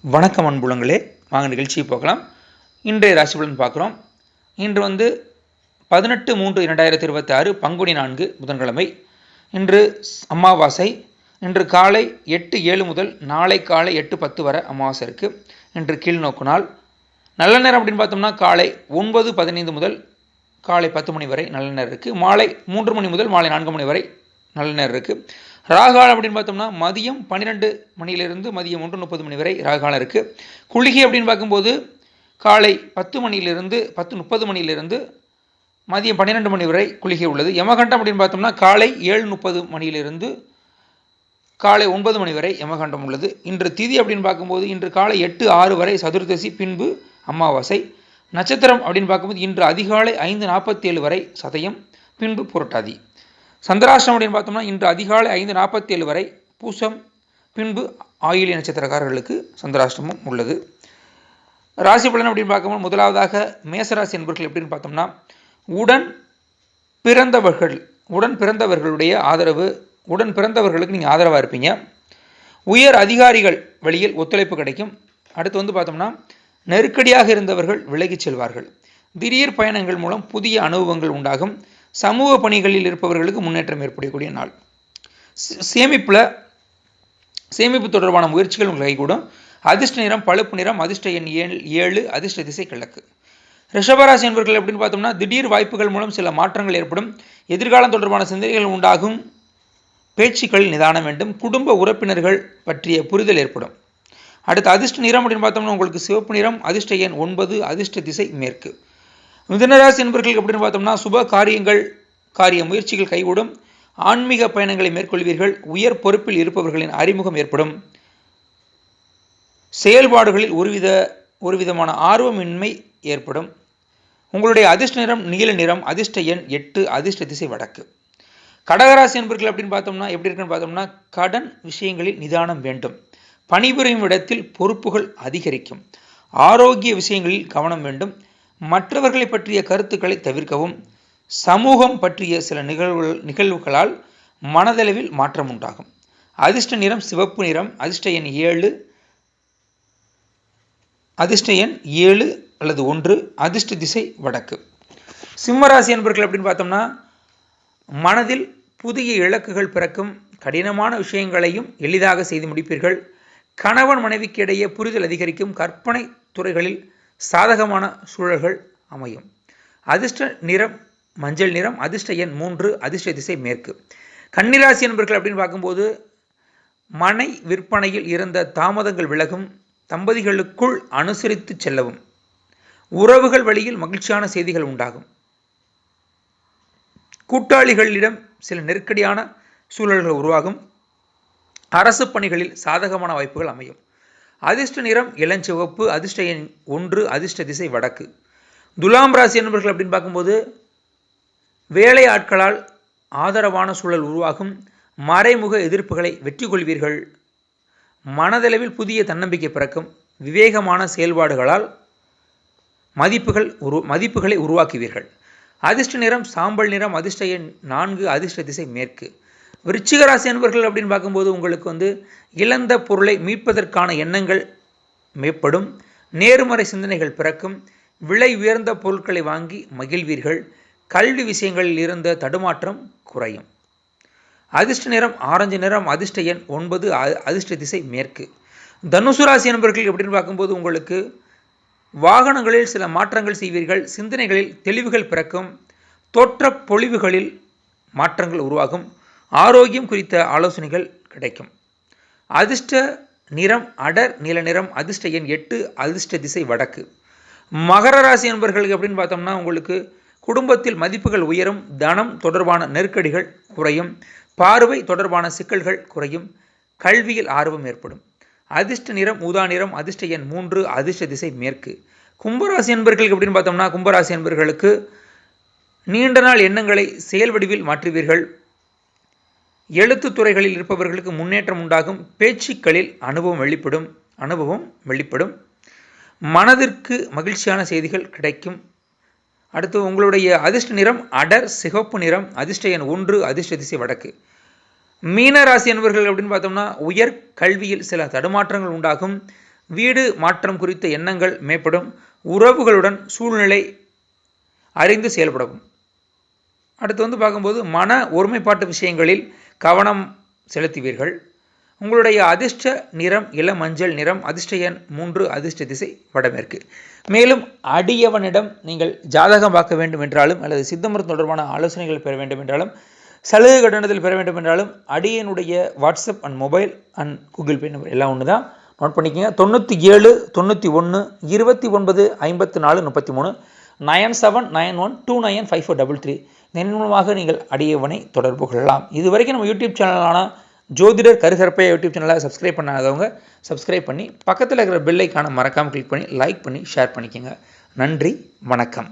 வணக்கம் அன்புலங்களே, வாங்க நிகழ்ச்சியை போகலாம். இன்றைய ராசி பலன் பார்க்குறோம். இன்று 18/3/2026 பங்குனி 4 புதன்கிழமை. இன்று அமாவாசை. இன்று காலை 8:07 முதல் நாளை காலை 8:10 வரை அமாவாசை இருக்குது. இன்று கீழ்நோக்கு நாள். நல்ல நேரம் அப்படின்னு பார்த்தோம்னா காலை 9:15 முதல் காலை 10 மணி வரை நல்ல நேரம் இருக்குது. மாலை 3 மணி முதல் மாலை 4 மணி வரை நல்ல நேரம் இருக்குது. ராகாலம் அப்படின்னு பார்த்தோம்னா மதியம் 12 மணியிலிருந்து மதியம் 1:30 மணி வரை ராகாலம் இருக்குது. குளிகை அப்படின்னு பார்க்கும்போது காலை 10 மணியிலிருந்து 10:30 மணியிலிருந்து மதியம் 12 மணி வரை குளிகை உள்ளது. யமகண்டம் அப்படின்னு பார்த்தோம்னா காலை 7:30 மணியிலிருந்து காலை 9 மணி வரை யமகண்டம் உள்ளது. இன்று திதி அப்படின்னு பார்க்கும்போது இன்று காலை 8:06 வரை சதுர்தசி, பின்பு அமாவாசை. நட்சத்திரம் அப்படின்னு பார்க்கும்போது இன்று அதிகாலை 5:47 வரை சதயம், பின்பு புரட்டாதி. சந்திராஷ்டிரம் அப்படின்னு பார்த்தோம்னா இன்று அதிகாலை 5:47 வரை பூசம், பின்பு ஆயிலிய நட்சத்திரக்காரர்களுக்கு சந்திராஷ்டிரமும் உள்ளது. ராசி பலன் அப்படின்னு பார்க்கும்போது முதலாவதாக மேசராசி என்பவர்கள் எப்படின்னு பார்த்தோம்னா உடன் பிறந்தவர்களுடைய ஆதரவு, உடன் பிறந்தவர்களுக்கு நீங்கள் ஆதரவாக இருப்பீங்க. உயர் அதிகாரிகள் வழியில் ஒத்துழைப்பு கிடைக்கும். அடுத்து பார்த்தோம்னா நெருக்கடியாக இருந்தவர்கள் விலகிச் செல்வார்கள். திடீர் பயணங்கள் மூலம் புதிய அனுபவங்கள் உண்டாகும். சமூக பணிகளில் இருப்பவர்களுக்கு முன்னேற்றம் ஏற்படக்கூடிய நாள். சேமிப்பு தொடர்பான முயற்சிகள் உங்களுக்கு கைகூடும். அதிர்ஷ்ட நிறம் பழுப்பு நிறம், அதிர்ஷ்ட எண் 7, அதிர்ஷ்ட திசை கிழக்கு. ரிஷபராசி என்பவர்கள் எப்படின்னு பார்த்தோம்னா திடீர் வாய்ப்புகள் மூலம் சில மாற்றங்கள் ஏற்படும். எதிர்காலம் தொடர்பான சிந்தனைகள் உண்டாகும். பேச்சுக்களில் நிதானம் வேண்டும். குடும்ப உறுப்பினர்கள் பற்றிய புரிதல் ஏற்படும். அடுத்து அதிர்ஷ்ட நிறம் அப்படின்னு பார்த்தோம்னா உங்களுக்கு சிவப்பு நிறம், அதிர்ஷ்ட எண் 9, அதிர்ஷ்ட திசை மேற்கு. மிதுனராசி என்பவர்கள் எப்படின்னு பார்த்தோம்னா சுப காரிய முயற்சிகள் கைகூடும். ஆன்மீக பயணங்களை மேற்கொள்வீர்கள். உயர் பொறுப்பில் இருப்பவர்களின் அறிமுகம் ஏற்படும். செயல்பாடுகளில் ஒருவிதமான ஆர்வமின்மை ஏற்படும். உங்களுடைய அதிர்ஷ்ட நிறம் நீல நிறம், அதிர்ஷ்ட எண் 8, அதிர்ஷ்ட திசை வடக்கு. கடகராசி என்பவர்கள் அப்படின்னு பார்த்தோம்னா எப்படி இருக்குன்னு பார்த்தோம்னா கடன் விஷயங்களில் நிதானம் வேண்டும். பணிபுரியும் இடத்தில் பொறுப்புகள் அதிகரிக்கும். ஆரோக்கிய விஷயங்களில் கவனம் வேண்டும். மற்றவர்களை பற்றிய கருத்துக்களை தவிர்க்கவும். சமூகம் பற்றிய சில நிகழ்வுகளால் மனதளவில் மாற்றம் உண்டாகும். அதிர்ஷ்ட நிறம் சிவப்பு நிறம், அதிர்ஷ்ட எண் 7, அதிர்ஷ்ட எண் 7 அல்லது 1, அதிர்ஷ்ட திசை வடக்கு. சிம்மராசி என்பவர்கள் அப்படின்னு பார்த்தோம்னா மனதில் புதிய இலக்குகள் பிறக்கும். கடினமான விஷயங்களையும் எளிதாக செய்து முடிப்பீர்கள். கணவன் மனைவிக்கு இடையே புரிதல் அதிகரிக்கும். கற்பனை துறைகளில் சாதகமான சூழல்கள் அமையும். அதிர்ஷ்ட நிறம் மஞ்சள் நிறம், அதிர்ஷ்ட எண் 3, அதிர்ஷ்ட திசை மேற்கு. கன்னிராசி என்பவர்கள் அப்படின்னு பார்க்கும்போது மனை விற்பனையில் இருந்த தாமதங்கள் விலகும். தம்பதிகளுக்குள் அனுசரித்து செல்லவும். உறவுகள் வழியில் மகிழ்ச்சியான செய்திகள் உண்டாகும். கூட்டாளிகளிடம் சில நெருக்கடியான சூழல்கள் உருவாகும். அரசு பணிகளில் சாதகமான வாய்ப்புகள் அமையும். அதிர்ஷ்ட நிறம் இளஞ்சிவப்பு, அதிர்ஷ்ட எண் 1, அதிர்ஷ்ட திசை வடக்கு. துலாம் ராசி என்பவர்கள் அப்படின்னு பார்க்கும்போது வேலை ஆட்களால் ஆதரவான சூழல் உருவாகும். மறைமுக எதிர்ப்புகளை வெற்றி கொள்வீர்கள். மனதளவில் புதிய தன்னம்பிக்கை பிறக்கும். விவேகமான செயல்பாடுகளால் மதிப்புகளை உருவாக்குவீர்கள். அதிர்ஷ்ட நிறம் சாம்பல் நிறம், அதிர்ஷ்ட எண் 4, அதிர்ஷ்ட திசை மேற்கு. விருச்சிக ராசி என்பவர்கள் அப்படின்னு பார்க்கும்போது உங்களுக்கு இழந்த பொருளை மீட்பதற்கான எண்ணங்கள் மேம்படும். நேர்மறை சிந்தனைகள் பிறக்கும். விலை உயர்ந்த பொருட்களை வாங்கி மகிழ்வீர்கள். கல்வி விஷயங்களில் இருந்த தடுமாற்றம் குறையும். அதிர்ஷ்ட நிறம் ஆரஞ்சு நிறம், அதிர்ஷ்ட எண் 9, அதிர்ஷ்ட திசை மேற்கு. தனுசு ராசி என்பவர்கள் எப்படின்னு பார்க்கும்போது உங்களுக்கு வாகனங்களில் சில மாற்றங்கள் செய்வீர்கள். சிந்தனைகளில் தெளிவுகள் பிறக்கும். தோற்ற பொழிவுகளில் மாற்றங்கள் உருவாகும். ஆரோக்கியம் குறித்த ஆலோசனைகள் கிடைக்கும். அதிர்ஷ்ட நிறம் அடர் நீல நிறம், அதிர்ஷ்ட எண் 8, அதிர்ஷ்ட திசை வடக்கு. மகர ராசி என்பவர்களுக்கு அப்படின்னு பார்த்தோம்னா உங்களுக்கு குடும்பத்தில் மதிப்புகள் உயரும். தனம் தொடர்பான நெருக்கடிகள் குறையும். பார்வை தொடர்பான சிக்கல்கள் குறையும். கல்வியில் ஆர்வம் ஏற்படும். அதிர்ஷ்ட நிறம் ஊதா நிறம், அதிர்ஷ்ட எண் 3, அதிர்ஷ்ட திசை மேற்கு. கும்பராசி என்பவர்களுக்கு அப்படின்னு பார்த்தோம்னா கும்பராசி என்பவர்களுக்கு நீண்ட நாள் எண்ணங்களை செயல் வடிவில் மாற்றுவீர்கள். எழுத்து துறைகளில் இருப்பவர்களுக்கு முன்னேற்றம் உண்டாகும். பேச்சுக்களில் அனுபவம் வெளிப்படும். மனதிற்கு மகிழ்ச்சியான செய்திகள் கிடைக்கும். அடுத்து உங்களுடைய அதிர்ஷ்ட நிறம் அடர் சிகப்பு நிறம், அதிர்ஷ்ட எண் 1, அதிர்ஷ்ட திசை வடக்கு. மீன ராசி என்பவர்கள் அப்படின்னு பார்த்தோம்னா உயர் கல்வியில் சில தடுமாற்றங்கள் உண்டாகும். வீடு மாற்றம் குறித்த எண்ணங்கள் மேம்படும். உறவுகளுடன் சூழ்நிலை அறிந்து செயல்படும். அடுத்து பார்க்கும்போது மன ஒருமைப்பாட்டு விஷயங்களில் கவனம் செலுத்துவீர்கள். உங்களுடைய அதிர்ஷ்ட நிறம் இளமஞ்சள் நிறம். அதிர்ஷ்ட எண் 3. அதிர்ஷ்ட திசை வடமேற்கு. மேலும் அடியவனிடம் நீங்கள் ஜாதகம் பார்க்க வேண்டும் என்றாலும் அல்லது சித்த மருத்துவம் தொடர்பான ஆலோசனைகள் பெற வேண்டும் என்றாலும் சலுகை கட்டணத்தில் பெற வேண்டும் என்றாலும் அடியனுடைய WhatsApp and mobile and Google Pay number எல்லாம் ஒன்று தான். நோட் பண்ணிக்கோங்க. 97 91 29 54 33 9791295433. இதன் மூலமாக நீங்கள் அடியவனை தொடர்பு கொள்ளலாம். இதுவரைக்கும் நம்ம யூடியூப் சேனலான ஜோதிடர் கருகற்பையா யூடியூப் சேனலை சப்ஸ்கிரைப் பண்ணாதவங்க சப்ஸ்கிரைப் பண்ணி பக்கத்தில் இருக்கிற பெல் ஐக்கானை மறக்காமல் கிளிக் பண்ணி லைக் பண்ணி ஷேர் பண்ணிக்கோங்க. நன்றி, வணக்கம்.